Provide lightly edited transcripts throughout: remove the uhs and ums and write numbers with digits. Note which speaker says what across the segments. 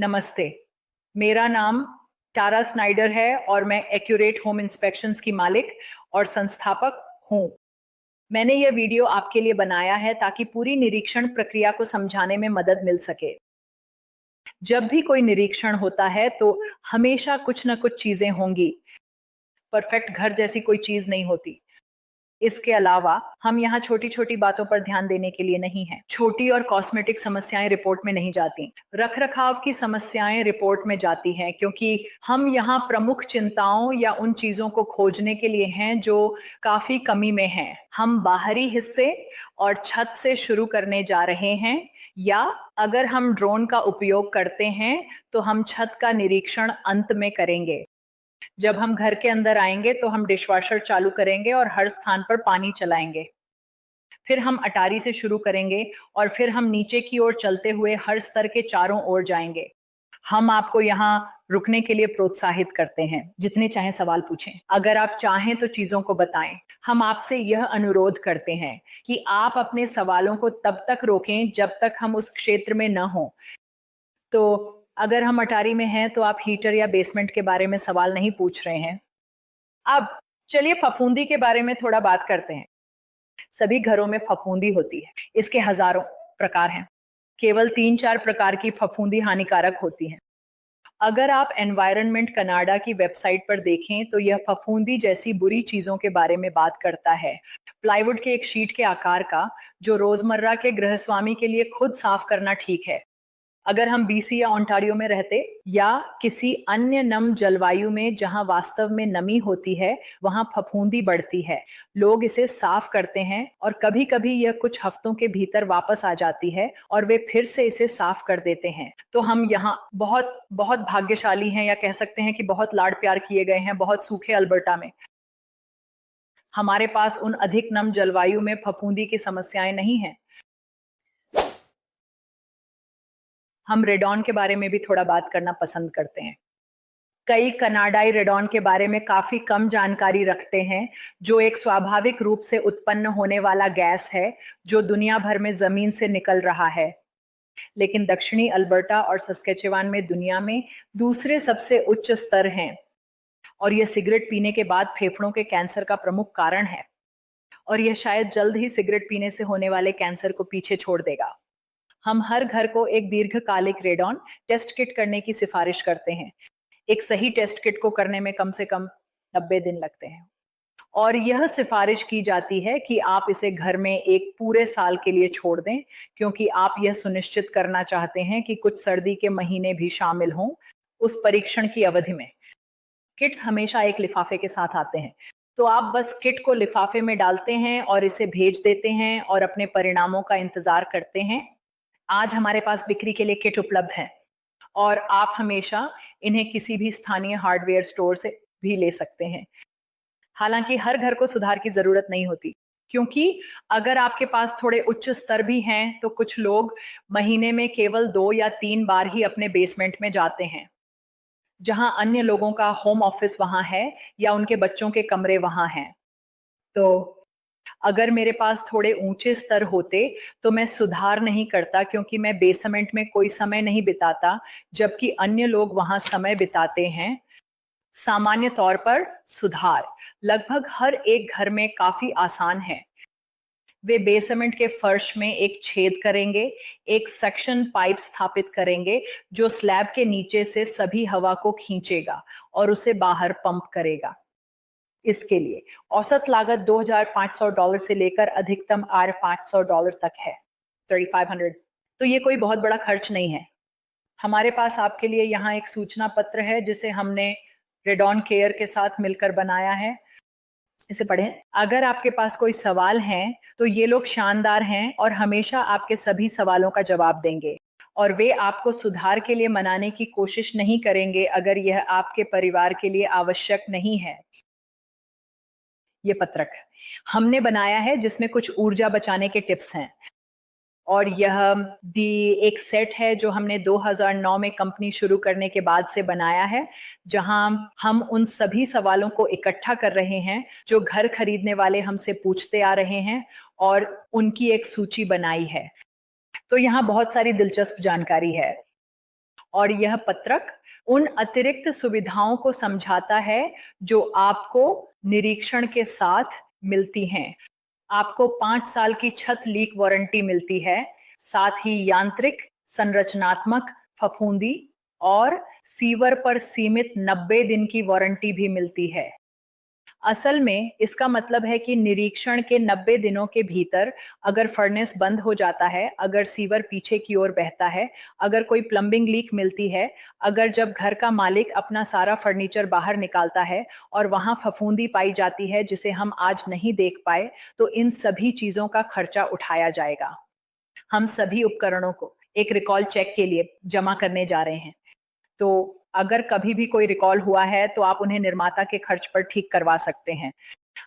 Speaker 1: नमस्ते, मेरा नाम टारा स्नाइडर है और मैं एक्यूरेट होम इंस्पेक्शंस की मालिक और संस्थापक हूँ। मैंने यह वीडियो आपके लिए बनाया है ताकि पूरी निरीक्षण प्रक्रिया को समझाने में मदद मिल सके। जब भी कोई निरीक्षण होता है तो हमेशा कुछ न कुछ चीजें होंगी। परफेक्ट घर जैसी कोई चीज नहीं होती। इसके अलावा हम यहाँ छोटी-छोटी बातों पर ध्यान देने के लिए नहीं हैं। छोटी और कॉस्मेटिक समस्याएं रिपोर्ट में नहीं जाती। रखरखाव की समस्याएं रिपोर्ट में जाती हैं क्योंकि हम यहाँ प्रमुख चिंताओं या उन चीजों को खोजने के लिए हैं जो काफी कमी में हैं। हम बाहरी हिस्से और छत से शुरू करने जा रहे हैं या अगर हम ड्रोन का उपयोग करते हैं तो हम छत का निरीक्षण अंत में करेंगे। जब हम घर के अंदर आएंगे तो हम डिशवॉशर चालू करेंगे और हर स्थान पर पानी चलाएंगे। फिर हम अटारी से शुरू करेंगे और फिर हम नीचे की ओर चलते हुए हर स्तर के चारों ओर जाएंगे। हम आपको यहाँ रुकने के लिए प्रोत्साहित करते हैं। जितने चाहें सवाल पूछें। अगर आप चाहें तो चीजों को बताएं। हम आपसे यह अनुरोध करते हैं कि आप अपने सवालों को तब तक रोकें जब तक हम उस क्षेत्र में न हों। तो अगर हम अटारी में हैं तो आप हीटर या बेसमेंट के बारे में सवाल नहीं पूछ रहे हैं। अब चलिए फफूंदी के बारे में थोड़ा बात करते हैं। सभी घरों में फफूंदी होती है। इसके हजारों प्रकार हैं। केवल 3-4 प्रकार की फफूंदी हानिकारक होती हैं। अगर आप एनवायरनमेंट कनाडा की वेबसाइट पर देखें तो यह फफूंदी जैसी बुरी चीजों के बारे में बात करता है। प्लाईवुड के एक शीट के आकार का जो रोजमर्रा के गृहस्वामी के लिए खुद साफ करना ठीक है। अगर हम बीसी या ओंटारियो में रहते या किसी अन्य नम जलवायु में जहां वास्तव में नमी होती है, वहां फफूंदी बढ़ती है। लोग इसे साफ करते हैं और कभी-कभी यह कुछ हफ्तों के भीतर वापस आ जाती है और वे फिर से इसे साफ कर देते हैं। तो हम यहाँ बहुत बहुत भाग्यशाली हैं या कह सकते हैं कि बहुत लाड़ प्यार किए गए हैं बहुत सूखे अल्बर्टा में। हमारे पास उन अधिक नम जलवायु में फफूंदी की समस्याएं नहीं हैं। हम रेडॉन के बारे में भी थोड़ा बात करना पसंद करते हैं। कई कनाडाई रेडॉन के बारे में काफी कम जानकारी रखते हैं, जो एक स्वाभाविक रूप से उत्पन्न होने वाला गैस है जो दुनिया भर में जमीन से निकल रहा है। लेकिन दक्षिणी अल्बर्टा और सस्केचेवान में दुनिया में दूसरे सबसे उच्च स्तर हैं और यह सिगरेट पीने के बाद फेफड़ों के कैंसर का प्रमुख कारण है और यह शायद जल्द ही सिगरेट पीने से होने वाले कैंसर को पीछे छोड़ देगा। हम हर घर को एक दीर्घकालिक रेडॉन टेस्ट किट करने की सिफारिश करते हैं। एक सही टेस्ट किट को करने में कम से कम 90 दिन लगते हैं और यह सिफारिश की जाती है कि आप इसे घर में एक पूरे साल के लिए छोड़ दें क्योंकि आप यह सुनिश्चित करना चाहते हैं कि कुछ सर्दी के महीने भी शामिल हों उस परीक्षण की अवधि में। किट्स हमेशा एक लिफाफे के साथ आते हैं, तो आप बस किट को लिफाफे में डालते हैं और इसे भेज देते हैं और अपने परिणामों का इंतजार करते हैं। आज हमारे पास बिक्री के लिए किट उपलब्ध है और आप हमेशा इन्हें किसी भी स्थानीय हार्डवेयर स्टोर से भी ले सकते हैं। हालांकि हर घर को सुधार की जरूरत नहीं होती क्योंकि अगर आपके पास थोड़े उच्च स्तर भी हैं तो कुछ लोग महीने में केवल 2 या 3 बार ही अपने बेसमेंट में जाते हैं, जहां अन्य लोगों का होम ऑफिस वहां है या उनके बच्चों के कमरे वहां हैं। तो अगर मेरे पास थोड़े ऊंचे स्तर होते तो मैं सुधार नहीं करता क्योंकि मैं बेसमेंट में कोई समय नहीं बिताता जबकि अन्य लोग वहां समय बिताते हैं। सामान्य तौर पर सुधार लगभग हर एक घर में काफी आसान है। वे बेसमेंट के फर्श में एक छेद करेंगे, एक सक्शन पाइप स्थापित करेंगे जो स्लैब के नीचे से सभी हवा को खींचेगा और उसे बाहर पंप करेगा। इसके लिए औसत लागत $2,500 से लेकर अधिकतम आय $500 तक है, 3,500। तो ये कोई बहुत बड़ा खर्च नहीं है। हमारे पास आपके लिए यहाँ एक सूचना पत्र है जिसे हमने रेडॉन केयर के साथ मिलकर बनाया है। इसे पढ़ें। अगर आपके पास कोई सवाल हैं तो ये लोग शानदार हैं और हमेशा आपके सभी सवालों का जवाब देंगे और वे आपको सुधार के लिए मनाने की कोशिश नहीं करेंगे अगर यह आपके परिवार के लिए आवश्यक नहीं है। ये पत्रक हमने बनाया है जिसमें कुछ ऊर्जा बचाने के टिप्स हैं और यह एक सेट है जो हमने 2009 में कंपनी शुरू करने के बाद से बनाया है, जहां हम उन सभी सवालों को इकट्ठा कर रहे हैं जो घर खरीदने वाले हमसे पूछते आ रहे हैं और उनकी एक सूची बनाई है। तो यहाँ बहुत सारी दिलचस्प जानकारी है और यह पत्रक उन अतिरिक्त सुविधाओं को समझाता है जो आपको निरीक्षण के साथ मिलती हैं। आपको 5 साल की छत लीक वारंटी मिलती है, साथ ही यांत्रिक, संरचनात्मक, फफूंदी और सीवर पर सीमित 90 दिन की वारंटी भी मिलती है। असल में इसका मतलब है कि निरीक्षण के 90 दिनों के भीतर अगर फर्नेस बंद हो जाता है, अगर सीवर पीछे की ओर बहता है, अगर कोई प्लम्बिंग लीक मिलती है, अगर जब घर का मालिक अपना सारा फर्नीचर बाहर निकालता है और वहां फफूंदी पाई जाती है जिसे हम आज नहीं देख पाए, तो इन सभी चीजों का खर्चा उठाया जाएगा। हम सभी उपकरणों को एक रिकॉल चेक के लिए जमा करने जा रहे हैं। तो अगर कभी भी कोई रिकॉल हुआ है तो आप उन्हें निर्माता के खर्च पर ठीक करवा सकते हैं।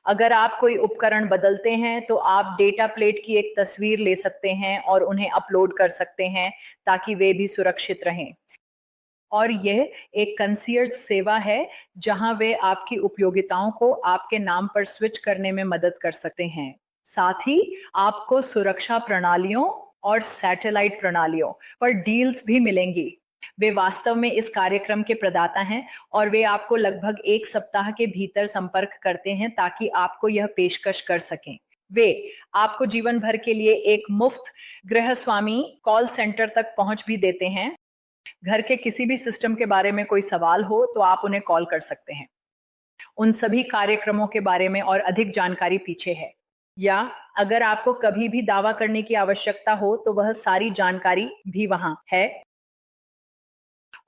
Speaker 1: अगर आप कोई उपकरण बदलते हैं तो आप डेटा प्लेट की एक तस्वीर ले सकते हैं और उन्हें अपलोड कर सकते हैं ताकि वे भी सुरक्षित रहें। और यह एक कंसीयर्ज सेवा है जहां वे आपकी उपयोगिताओं को आपके नाम पर स्विच करने में मदद कर सकते हैं। साथ ही आपको सुरक्षा प्रणालियों और सैटेलाइट प्रणालियों पर डील्स भी मिलेंगी। वे वास्तव में इस कार्यक्रम के प्रदाता हैं और वे आपको लगभग 1 सप्ताह के भीतर संपर्क करते हैं ताकि आपको यह पेशकश कर सकें। वे आपको जीवन भर के लिए एक मुफ्त गृहस्वामी कॉल सेंटर तक पहुंच भी देते हैं। घर के किसी भी सिस्टम के बारे में कोई सवाल हो तो आप उन्हें कॉल कर सकते हैं। उन सभी कार्यक्रमों के बारे में और अधिक जानकारी पीछे है, या अगर आपको कभी भी दावा करने की आवश्यकता हो तो वह सारी जानकारी भी वहां है।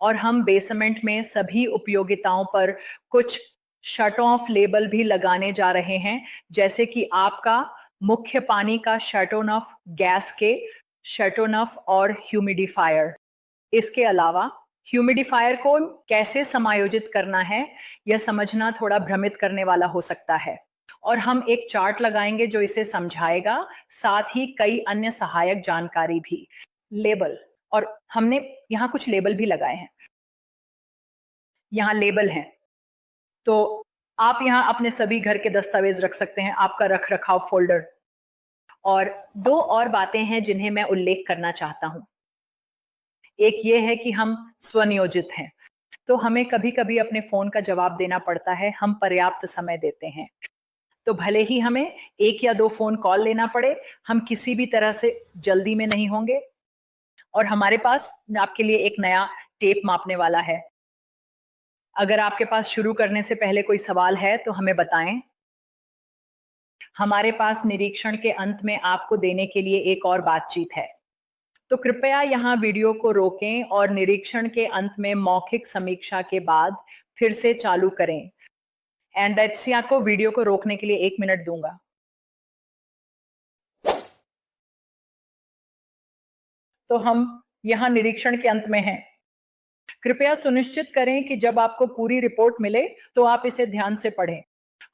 Speaker 1: और हम बेसमेंट में सभी उपयोगिताओं पर कुछ शट ऑफ लेबल भी लगाने जा रहे हैं, जैसे कि आपका मुख्य पानी का शट ऑफ, गैस के शट ऑफ और ह्यूमिडिफायर। इसके अलावा ह्यूमिडिफायर को कैसे समायोजित करना है यह समझना थोड़ा भ्रमित करने वाला हो सकता है, और हम एक चार्ट लगाएंगे जो इसे समझाएगा, साथ ही कई अन्य सहायक जानकारी भी। लेबल, और हमने यहाँ कुछ लेबल भी लगाए हैं। यहाँ लेबल हैं, तो आप यहाँ अपने सभी घर के दस्तावेज रख सकते हैं, आपका रख रखाव फोल्डर। और 2 और बातें हैं जिन्हें मैं उल्लेख करना चाहता हूं। एक ये है कि हम स्वनियोजित हैं, तो हमें कभी कभी अपने फोन का जवाब देना पड़ता है। हम पर्याप्त समय देते हैं, तो भले ही हमें 1 या 2 फोन कॉल लेना पड़े, हम किसी भी तरह से जल्दी में नहीं होंगे। और हमारे पास आपके लिए एक नया टेप मापने वाला है। अगर आपके पास शुरू करने से पहले कोई सवाल है तो हमें बताएं। हमारे पास निरीक्षण के अंत में आपको देने के लिए एक और बातचीत है, तो कृपया यहाँ वीडियो को रोकें और निरीक्षण के अंत में मौखिक समीक्षा के बाद फिर से चालू करें। एंड को वीडियो को रोकने के लिए 1 मिनट दूंगा। तो हम यहाँ निरीक्षण के अंत में हैं। कृपया सुनिश्चित करें कि जब आपको पूरी रिपोर्ट मिले तो आप इसे ध्यान से पढ़ें।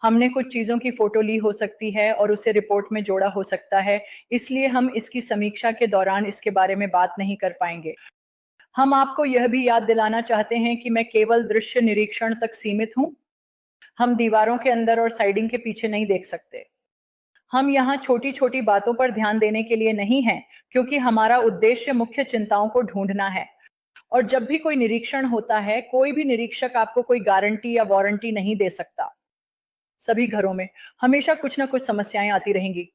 Speaker 1: हमने कुछ चीजों की फोटो ली हो सकती है और उसे रिपोर्ट में जोड़ा हो सकता है, इसलिए हम इसकी समीक्षा के दौरान इसके बारे में बात नहीं कर पाएंगे। हम आपको यह भी याद दिलाना चाहते हैं कि मैं केवल दृश्य निरीक्षण तक सीमित हूं। हम दीवारों के अंदर और साइडिंग के पीछे नहीं देख सकते। हम यहाँ छोटी छोटी बातों पर ध्यान देने के लिए नहीं हैं, क्योंकि हमारा उद्देश्य मुख्य चिंताओं को ढूंढना है। और जब भी कोई निरीक्षण होता है, कोई भी निरीक्षक आपको कोई गारंटी या वारंटी नहीं दे सकता। सभी घरों में हमेशा कुछ ना कुछ समस्याएं आती रहेंगी।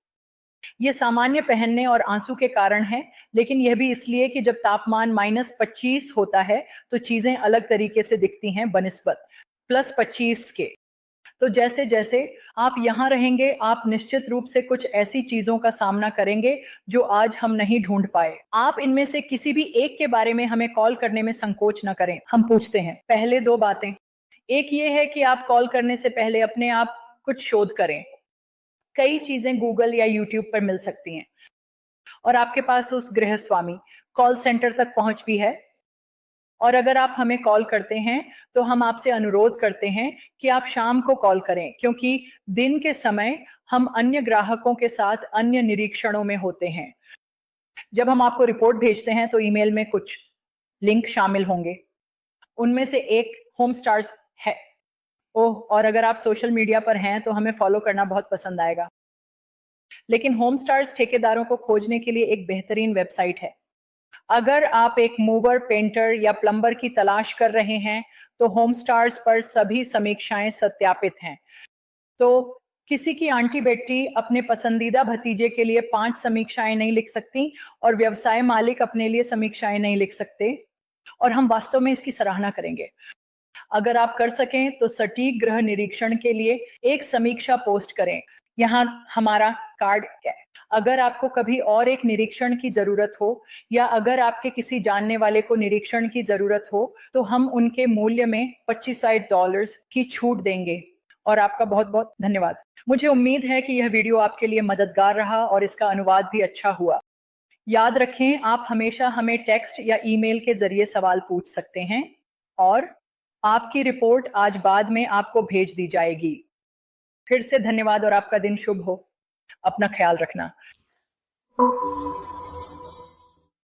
Speaker 1: ये सामान्य पहनने और आंसू के कारण है, लेकिन यह भी इसलिए कि जब तापमान -25 होता है तो चीजें अलग तरीके से दिखती हैं बनिस्बत +25 के। तो जैसे जैसे आप यहाँ रहेंगे, आप निश्चित रूप से कुछ ऐसी चीजों का सामना करेंगे जो आज हम नहीं ढूंढ पाए। आप इनमें से किसी भी एक के बारे में हमें कॉल करने में संकोच न करें। हम पूछते हैं। पहले 2 बातें, एक ये है कि आप कॉल करने से पहले अपने आप कुछ शोध करें। कई चीजें गूगल या यूट्यूब पर मिल सकती हैं, और आपके पास उस गृहस्वामी कॉल सेंटर तक पहुंच भी है। और अगर आप हमें कॉल करते हैं तो हम आपसे अनुरोध करते हैं कि आप शाम को कॉल करें, क्योंकि दिन के समय हम अन्य ग्राहकों के साथ अन्य निरीक्षणों में होते हैं। जब हम आपको रिपोर्ट भेजते हैं तो ईमेल में कुछ लिंक शामिल होंगे, उनमें से एक होम स्टार्स है। ओह, और अगर आप सोशल मीडिया पर हैं तो हमें फॉलो करना बहुत पसंद आएगा। लेकिन होम स्टार्स ठेकेदारों को खोजने के लिए एक बेहतरीन वेबसाइट है। अगर आप एक मूवर, पेंटर या प्लम्बर की तलाश कर रहे हैं, तो होम स्टार्स पर सभी समीक्षाएं सत्यापित हैं। तो किसी की आंटी बेटी अपने पसंदीदा भतीजे के लिए 5 समीक्षाएं नहीं लिख सकती और व्यवसाय मालिक अपने लिए समीक्षाएं नहीं लिख सकते, और हम वास्तव में इसकी सराहना करेंगे। अगर आप कर सकें तो सटीक गृह निरीक्षण के लिए एक समीक्षा पोस्ट करें। यहाँ हमारा कार्ड है। अगर आपको कभी और एक निरीक्षण की जरूरत हो या अगर आपके किसी जानने वाले को निरीक्षण की जरूरत हो, तो हम उनके मूल्य में $25 की छूट देंगे। और आपका बहुत बहुत धन्यवाद। मुझे उम्मीद है कि यह वीडियो आपके लिए मददगार रहा और इसका अनुवाद भी अच्छा हुआ। याद रखें, आप हमेशा हमें टेक्स्ट या ईमेल के जरिए सवाल पूछ सकते हैं और आपकी रिपोर्ट आज बाद में आपको भेज दी जाएगी। फिर से धन्यवाद और आपका दिन शुभ हो। अपना ख्याल रखना।